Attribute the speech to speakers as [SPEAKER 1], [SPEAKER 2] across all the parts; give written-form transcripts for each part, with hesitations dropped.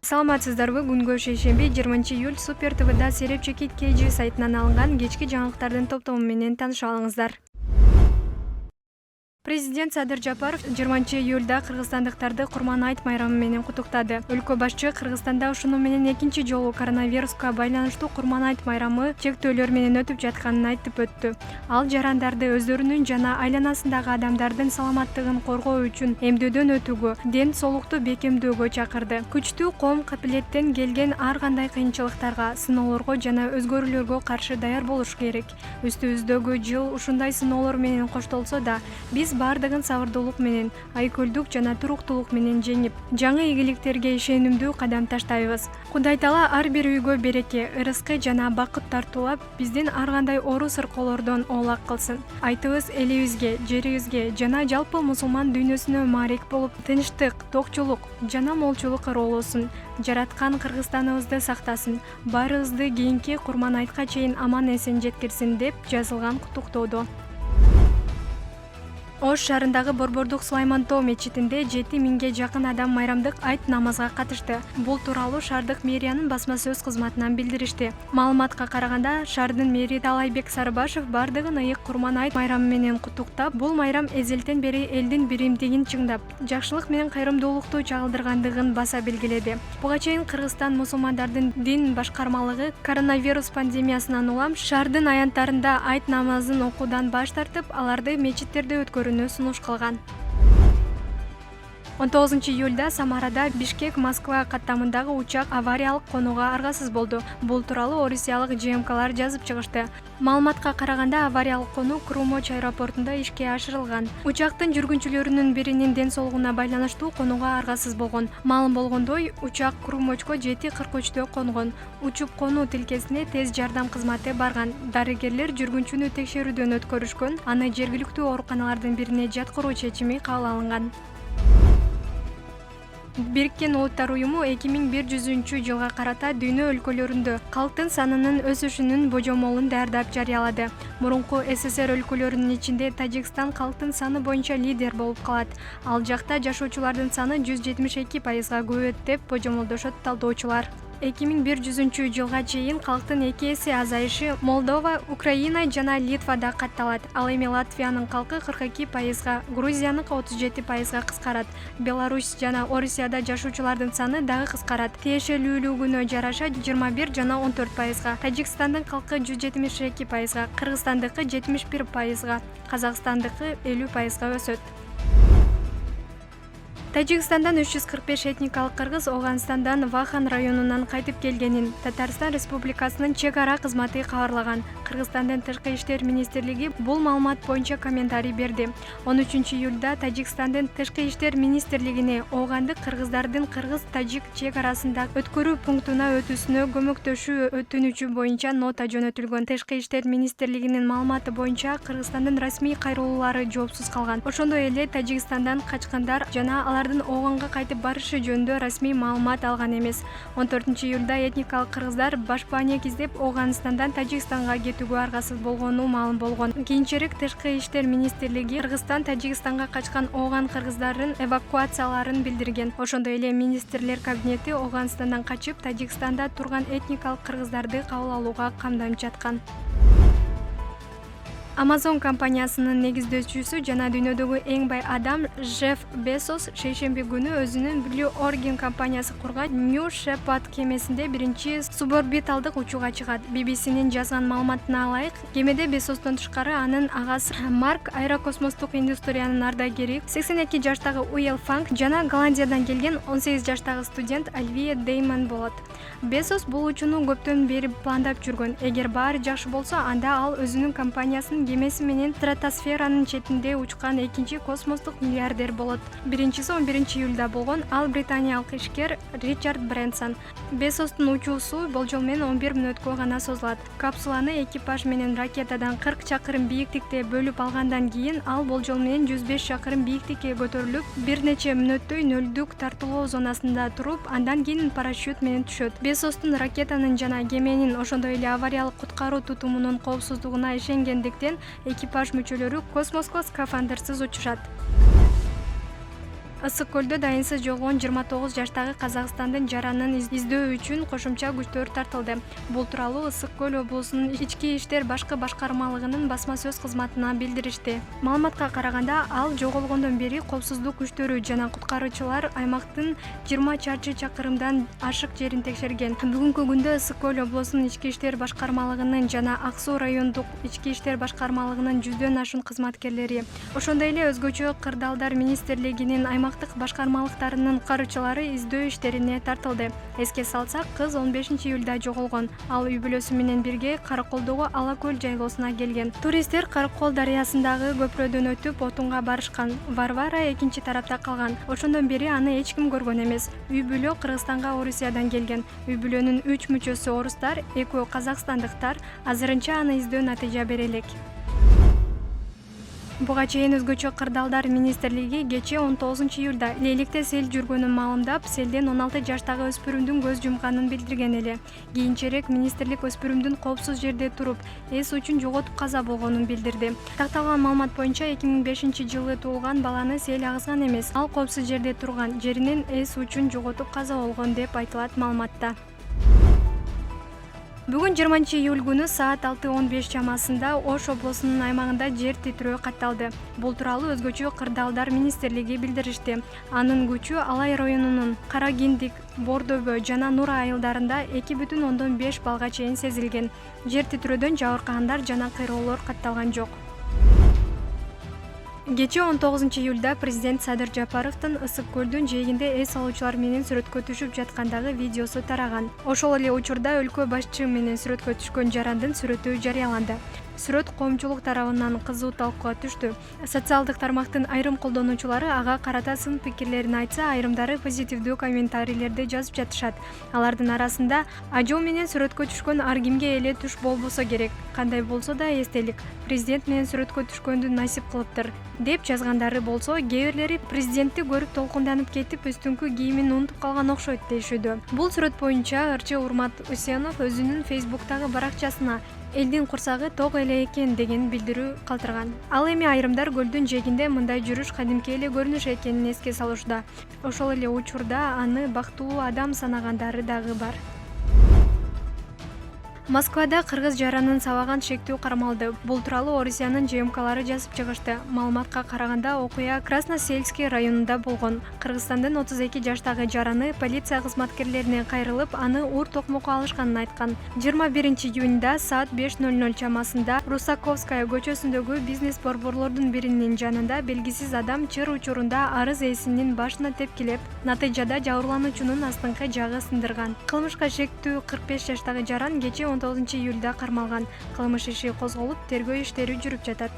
[SPEAKER 1] Саламатсыздарбы? Күнгө шейшемби 20-июль Супер ТВда Сереп Чекит KG сайтынан алынган кечки жаңылыктардын топтому менен тааныша алыңыздар. Президент Садыр Жапаров 20-июльда кыргызстандыктарды Курман айт майрамы менен куттуктады. Өлкө башчы Кыргызстанда ушуну менен экинчи жолу коронавируска байланыштуу Курман айт майрамы чектөөлөр менен өтүп жатканын айтып өттү. Ал жарандарды өздөрүнүн жана айланасындагы адамдардын саламаттыгын коргоо үчүн эмдөөдөн өтүүгө, ден соолукту бекемдөөгө чакырды. Күчтүү коом капилеттен келген ар кандай кыйынчылыктарга, сыноолорго жана өзгөрүүлөргө каршы даяр болуш керек. Үстүбүздөгү жыл ушундай сыноолор менен коштолсо да, биз бардыгын сабырдуулук менен, айкөлдүк жана туруктуулук менен жеңип, жаңы ийгиликтерге ишенимдүү кадам таштайбыз. Кудай Таала ар бир үйгө береке, ырыскы жана бакыт тартуулап, биздин ар кандай оору сыркоолордон оолак кылсын. Айтыбыз элибизге, жерибизге жана жалпы мусулман дүйнөсүнө маарек болуп, тынчтык, токчулук жана молчулук ыроолосун. Жараткан Кыргызстаныбызды сактасын, баарыбызды кийинки Курман айтка чейин аман эсен жеткирсин деп жазылган куттуктоодо. Ош шаарындагы Борбордук Сулайман Тоо мечитинде 7000ге жакын адам майрамдык айт намазга катышты. Бул тууралуу шаардык мэриянын басма сөз кызматынан билдиришти. Маалыматка караганда, шаардын мэри Талайбек Сарыбашев бардыгын ыйык Курман айт майрамы менен куттуктап, бул майрам эзелтен бери элдин биримдигин чыңдап, жакшылык менен кайрымдуулукту чагылдыргандыгын баса белгиледи. Буга чейин Кыргызстан мусулмандардын дин башкармалыгы коронавирус пандемиясынан улам шаардын аянттарында айт намазын окуудан баш тартып, аларды мечиттерде өткөрүүнү сунуш кылган. 19-июльда Самарада Бишкек-Москва каттамындагы учак авариялык конууга аргасыз болду. Бул тууралуу орусиялык ЖМКлар жазып чыгышты. Маалыматка караганда, авариялык конуу Крумоч аэропортунда ишке ашырылган. Учактын жүргүнчүлөрүнүн биринин ден соолугуна байланыштуу конууга аргасыз болгон. Маалым болгондой, учак Крумочко 7:43 конгон. Учуп конуу тилкесине тез жардам кызматы барган. Дарыгерлер жүргүнчүнү текшерүүдөн өткөрүшкөн, аны жергиликтүү ооруканалардын бирине жаткыруу чечими кабыл алынган. Бириккен Улуттар уюму 2100-жылга карата дүйнө өлкөлөрүндө калктын санынын өсүшүнүн божомолун даярдап жарыялады. Мурунку СССР өлкөлөрүнүн ичинде Тажикстан калктын саны боюнча лидер болуп калат. Ал жакта жашоочулардын саны 172%га көбөйөт деп божомолдошот талдоочулар. 2100-жылга чейин калктын 2 эсе азайышы Молдова, Украина жана Литвада катталат. Ал эми Латвиянын калкы 42%га, Грузияныкы 37%га кыскарат. Беларусь жана Орусияда жашоочулардын саны дагы кыскарат. Тиешелүүлүгүнө жараша 21 жана 14%га, Тажикстандын калкы 172%га, Кыргызстандыкы 71%га, Казакстандыкы 50%га өсөт. Тажикстандан 345 этникалык кыргыз Оганстандан Вахан районунан кайтып келгенин Татарстан Республикасынын чек ара кызматы кабарлаган. Кыргызстандын Тышкы иштер министрлиги бул маалымат боюнча комментарий берди. 13-июльда Тажикстандын Тышкы иштер министрлигине огандык кыргыздардын кыргыз-тажик чек арасында өткөрүү пунктуна өтүүсүнө көмөктөшүү өтүнүчү боюнча нота жөнөтүлгөн. Тышкы иштер министрлигинин маалыматы боюнча Кыргызстандын расмий кайрылуулары жоопсуз калган. Ошондой эле Тажикстандан качкандар жана алардын оганга кайтып барышы жөнүндө расмий маалымат алган эмес. 14-июльда этникалык кыргыздар башпаанек издеп Оганстандан Тажикстанга кетүүгө аргасыз болгону маалым болгон. Кийинчерээк Тышкы иштер министрлиги Кыргызстан Тажикстанга качкан оган кыргыздардын эвакуацияларын билдирген. Ошондой эле министрлер кабинети Оганстандан качып Тажикстанда турган этникалык кыргыздарды кабыл алууга камданып жаткан. Amazon компаниясынын негиздөөчүсү жана дүйнөдөгү эң бай адам Джефф Безос шейшемби күнү өзүнүн Blue Origin компаниясы курган New Shepard кемесинде биринчи суборбиталдык учууга чыгат. BBC'нин жазган маалыматына ылайык, кемеде Безостон тышкары анын агасы Марк, аэрокосмостук индустриянын ардагери 82 жаштагы Уилл Фанк жана Голландиядан келген 18 жаштагы студент Альвия Деймон болот. Безос бул учууну көптөн бери пландап жүргөн. Эгер баары жакшы болсо, анда ал өзүнүн компаниясынын кемеси менен стратосферанын четинде учкан экинчи космостук миллиардер болот. Биринчиси 11-июльда болгон. Ал британиялык ишкер Ричард Брэнсон. Безостун учуусу болжол менен 11 мүнөткө гана созулат. Капсуланы экипаж менен ракетадан 40 чакырым бийиктикте бөлүп алгандан кийин ал болжол менен 105 чакырым бийиктикке көтөрүлүп, бир нече мүнөттөй нөлдүк тартылуу зонасында туруп, андан кийин парашют менен түшөт. Безостун ракетанын жана кеменин, ошондой эле авариялык куткаруу тутумунун коопсуздугуна ишенгендиктен экипаж мүчөлөрү космоско скафандрсыз учушат. Ысык көлдө дайынсыз жоголгон 29 жаштагы Казакстандын жаранын издөө үчүн кошумча күчтөр тартылды. Бул тууралуу Ысык көл облусунун ички иштер башкы башкармалыгынын басма сөз кызматына билдиришти. Маалыматка караганда, ал жоголгондон бери коопсуздук күчтөрү жана куткаруучулар аймактын 20 чарчы чакырымдан ашык жерин текшерген. Бүгүнкү күндө Ысык көл облусунун ички иштер башкармалыгынын жана Ак Суу райондук ички иштер башкармалыгынын 100дөн ашуун кызматкерлери, ошондой эле өзгөчө кырдаалдар министрлигинин аймактык башкармалыктарынын куткаруучулары издөө иштерине тартылды. Эске салсак, кыз 15-июлда жоголгон. Ал үй бүлөсү менен бирге Караколдогу Ала көл жайлоосуна келген. Туристтер Каракол дарыясындагы көпүрөдөн өтүп отунга барышкан. Варвара экинчи тарапта калган. Ошондон бери аны эч ким көргөн эмес. Үй бүлө Кыргызстанга Орусиядан келген. Үй бүлөнүн 3 мүчөсү орустар, 2 казакстандыктар. Азырынча аны издөө натыйжа бере элек. Буга чейин өзгөчө кырдаалдар министрлиги кечээ 19-июлда Лейликте сел жүргөнүн маалымдап, селден 16 жаштагы өспүрүмдүн көз жумганын билдирген эле. Кийинчерээк министрлик өспүрүмдүн коопсуз жерде туруп, эс үчүн жоготуп каза болгонун билдирди. Такталган маалымат боюнча 2005-жылы туулган баланы сел агызган эмес. Ал коопсуз жерде турган жеринен эс үчүн жоготуп каза болгон деп айтылат маалыматта. Бүгүн 20-июль күнү саат 6:15 чамасында Ош облусунун аймагында жер титирөө катталды. Бул тууралуу өзгөчө кырдаалдар министрлиги билдиришти. Анын күчү Алай районунун Карагиндик, Бордобө жана Нура айылдарында 2,5 балга чейин сезилген. Жер титирөөдөн жабыркагандар жана кыйроолор катталган жок. Кечээ 19-июлда президент Садыр Жапаровдун Ысык көлдүн жээгинде эс алуучулар менен сүрөткө түшүп жаткандагы видеосу тараган. Ошол эле учурда өлкө башчы менен сүрөткө түшкөн жарандын сүрөтү жарыяланды. Сүрөт коомчулук тарабынан кызуу талкууга түштү. Социалдык тармактын айрым колдонуучулары ага карата сын пикирлерин айтса, айрымдары позитивдүү комментарийлерди жазып жатышат. Алардын арасында ажол менен сүрөткө түшкөн ар кимге эле туш болбосо керек. Кандай болсо да эстелик. Президент менен сүрөткө түшкөндү насип кылыптыр, деп жазгандары болсо, кээ бирлери президентти көрүп толкунданып кетип, үстүңкү кийимин унутуп калган окшойт дейшүүдө. Бул сүрөт боюнча ырчы Урмат Усенов өзүнүн Фейсбуктагы баракчасына элдин курсагы ток эле экен деген билдирүү калтырган. Ал эми айрымдар көлдүн жээгинде мындай жүрүш кадимки эле көрүнүш экенин эске салуушта. Ошол эле учурда аны бактылуу адам санагандары дагы бар. Москвада кыргыз жаранын сабаган шектүү кармалды. Бул тууралуу Орусиянын ЖМКлары жазып чыгышты. Маалыматка караганда, окуя Красносельский районунда болгон. Кыргызстандын 32 жаштагы жараны полиция кызматкерлерине кайрылып, аны уур токмокко алышканын айткан. 21-июнда саат 5:00 чамасында Русаковская көчөсүндөгү бизнес борборлордун биринин жанында белгисиз адам чыр учурунда арыз ээсинин башына тепкилеп, натыйжада жабырлануучунун астыңкы жагы сындырган. Кылмышка шектүү 45 жаштагы жаран кечээ 19-июлда кармалган. Кылмыш иши козголуп, тергөө иштери жүрүп жатат.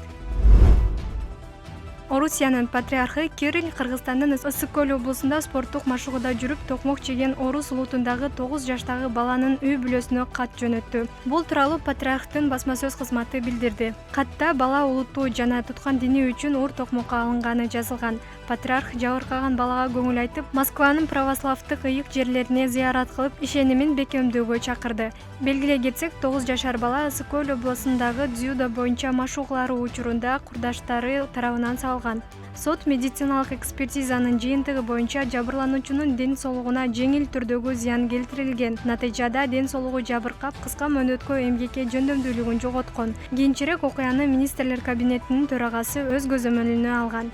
[SPEAKER 1] Орусиянын патриархы Кирилл Кыргызстандын Ысык көл облусунда спорттук машыгууда жүрүп, токмок жеген Орус улутундагы 9 жаштагы баланын үй бүлөсүнө кат жөнөттү. Бул тууралуу патриархтын басма сөз кызматы билдирди. Катта бала улуттуу жана туткан дини үчүн уур токмокко алынганы жазылган. Патриарх жабыркаган балага көңүл айтып, Москванын православдык ыйык жерлерине зыярат кылып, ишенимин бекемдөөгө чакырды. Белгилей кетсек, 9 жашар бала Ысык көл облусундагы дзюдо боюнча машыгуулары учурунда курдаштары тарабынан салган. Сот медициналык экспертизанын жыйынтыгы боюнча жабырлануучунун ден соолугуна жеңил түрдөгү зыян келтирилген. Натыйжада ден соолугу жабыркап, кыска мөөнөткө эмгекке жөндөмдүүлүгүн жоготкон. Кийинчерээк окуяны министрлер кабинетинин төрагасы өз көзөмөлүнө алган.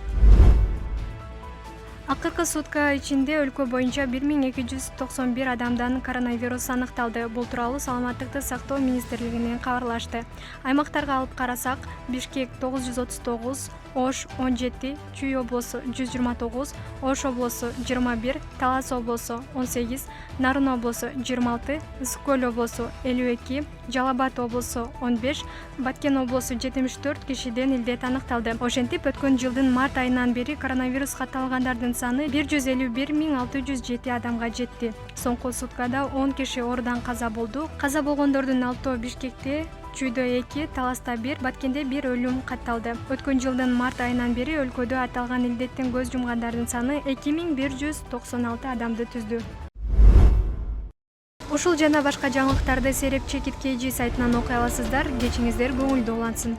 [SPEAKER 1] Акыркы сутка ичинде өлкө боюнча 1291 адамдан коронавирус аныкталды. Бул тууралуу Саламаттыкты сактоо министрлигинен кабарлашты. Аймактарга алып карасак, Бишкек 939, Ош 17, Чүй облусу 129, Ош облусу 21, Талас облусу 18, Нарын облусу 26, Ысык көл облусу 52, Жалал-Абад облусу 15, Баткен облусу 74 кишиден илдет аныкталды. Ошентип, өткөн жылдын март айынан бери коронавирус катталгандардын саны 151.607 адамга жетти. Соңку суткада 10 киши оорудан каза болду. Каза болгондордун 6-өө Бишкекте, Чүйдө 2, Таласта 1, Баткенде 1 өлүм катталды. Өткөн жылдын март айынан бери өлкөдө аталган илдеттен көз жумгандардын саны 2196 адамды түздү. Ушул жана башка жаңылыктарды Сереп Чекит KG сайтынан окуй аласыздар. Кечиңиздер көңүлдүү улансын.